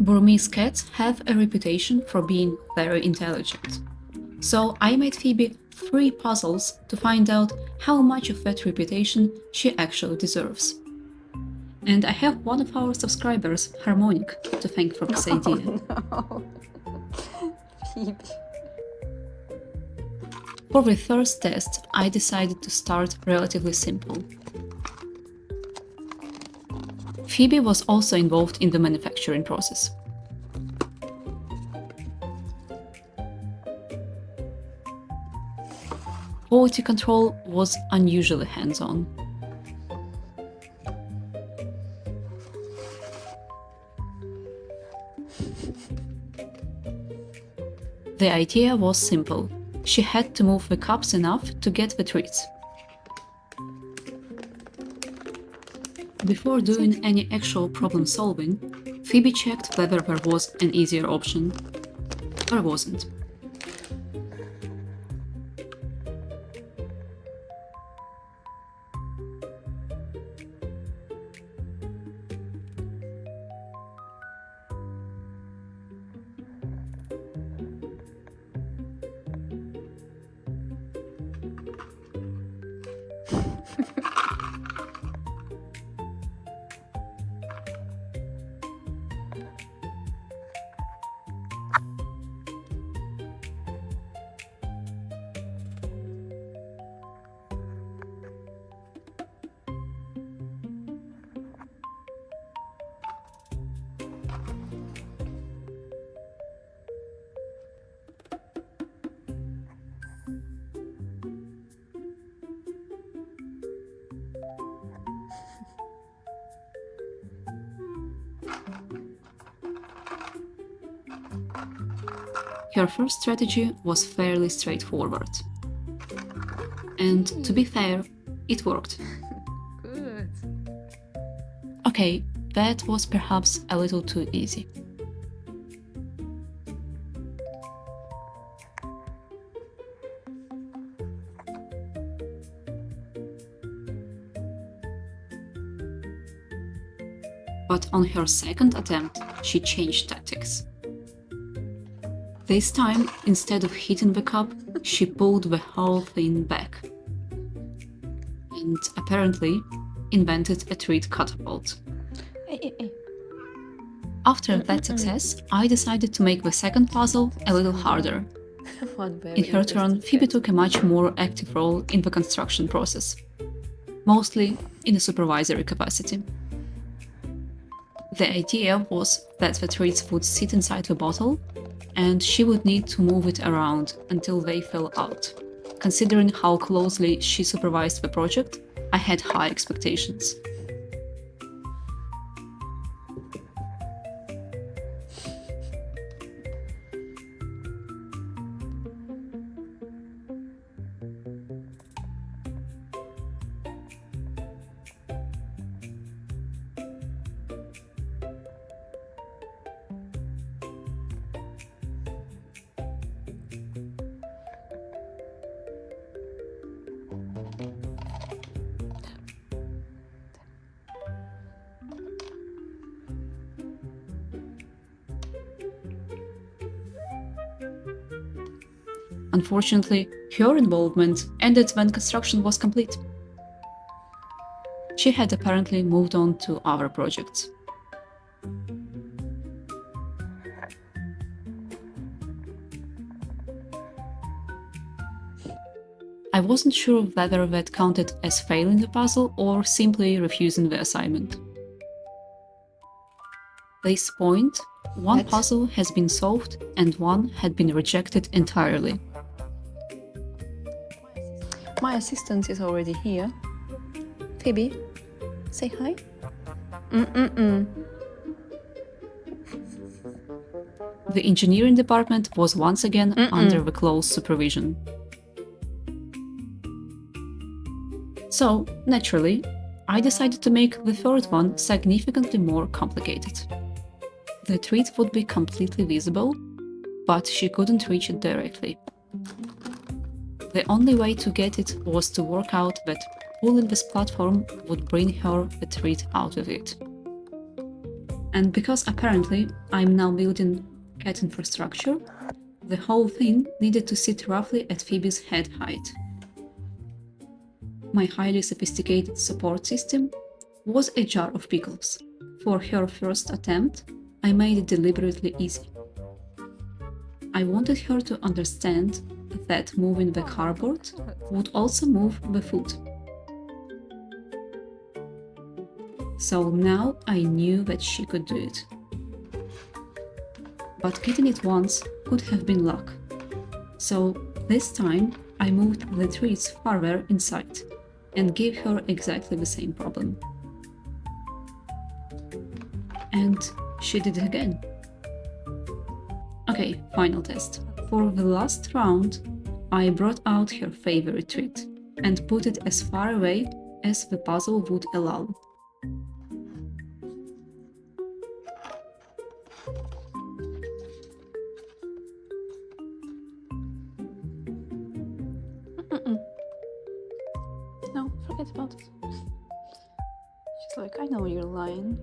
Burmese cats have a reputation for being very intelligent. So I made Phoebe 3 puzzles to find out how much of that reputation she actually deserves. And I have one of our subscribers, Harmonic, to thank for this idea. No. Phoebe. For the first test, I decided to start relatively simple. Phoebe was also involved in the manufacturing process. Quality control was unusually hands-on. The idea was simple. She had to move the cups enough to get the treats. Before doing any actual problem solving, Phoebe checked whether there was an easier option. There wasn't. Her first strategy was fairly straightforward. And to be fair, it worked. Good. Okay, that was perhaps a little too easy. But on her second attempt, she changed tactics. This time, instead of hitting the cup, she pulled the whole thing back. And apparently invented a treat catapult. Hey. After that success, I decided to make the second puzzle a little harder. In her turn, Phoebe took a much more active role in the construction process, mostly in a supervisory capacity. The idea was that the treats would sit inside the bottle, and she would need to move it around until they fell out. Considering how closely she supervised the project, I had high expectations. Unfortunately, her involvement ended when construction was complete. She had apparently moved on to other projects. I wasn't sure whether that counted as failing the puzzle or simply refusing the assignment. At this point, one puzzle has been solved and one had been rejected entirely. My assistant is already here. Phoebe, say hi. The engineering department was once again under the close supervision. So, naturally, I decided to make the third one significantly more complicated. The treat would be completely visible, but she couldn't reach it directly. The only way to get it was to work out that pulling this platform would bring her the treat out of it. And because apparently I'm now building cat infrastructure, the whole thing needed to sit roughly at Phoebe's head height. My highly sophisticated support system was a jar of pickles. For her first attempt, I made it deliberately easy. I wanted her to understand that moving the cardboard would also move the food. So now I knew that she could do it. But getting it once could have been luck. So this time I moved the treats farther inside and gave her exactly the same problem. And she did it again. Okay, final test. For the last round, I brought out her favorite treat and put it as far away as the puzzle would allow. No, forget about it. She's like, I know you're lying.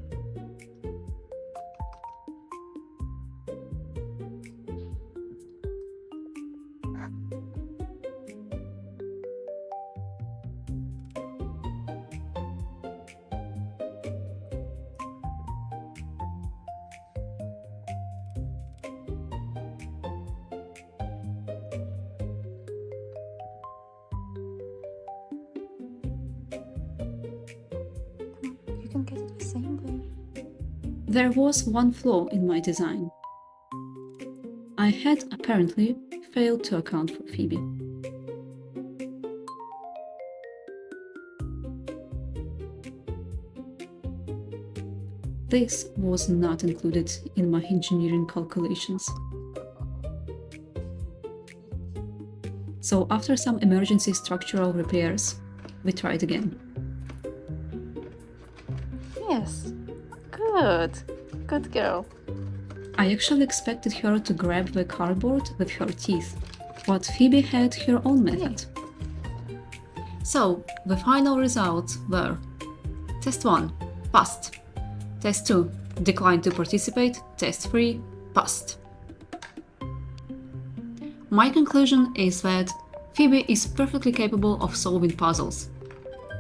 You can get it the same way. There was one flaw in my design. I had apparently failed to account for Phoebe. This was not included in my engineering calculations. So after some emergency structural repairs, we tried again. Yes, good. Good girl. I actually expected her to grab the cardboard with her teeth, but Phoebe had her own method. So, the final results were: Test 1, passed. Test 2, declined to participate. Test 3, passed. My conclusion is that Phoebe is perfectly capable of solving puzzles,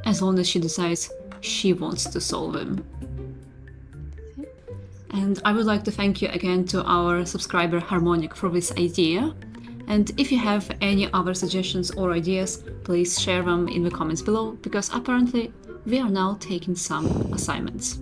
as long as she decides she wants to solve them. And I would like to thank you again to our subscriber Harmonic for this idea. And if you have any other suggestions or ideas, please share them in the comments below, because apparently we are now taking some assignments.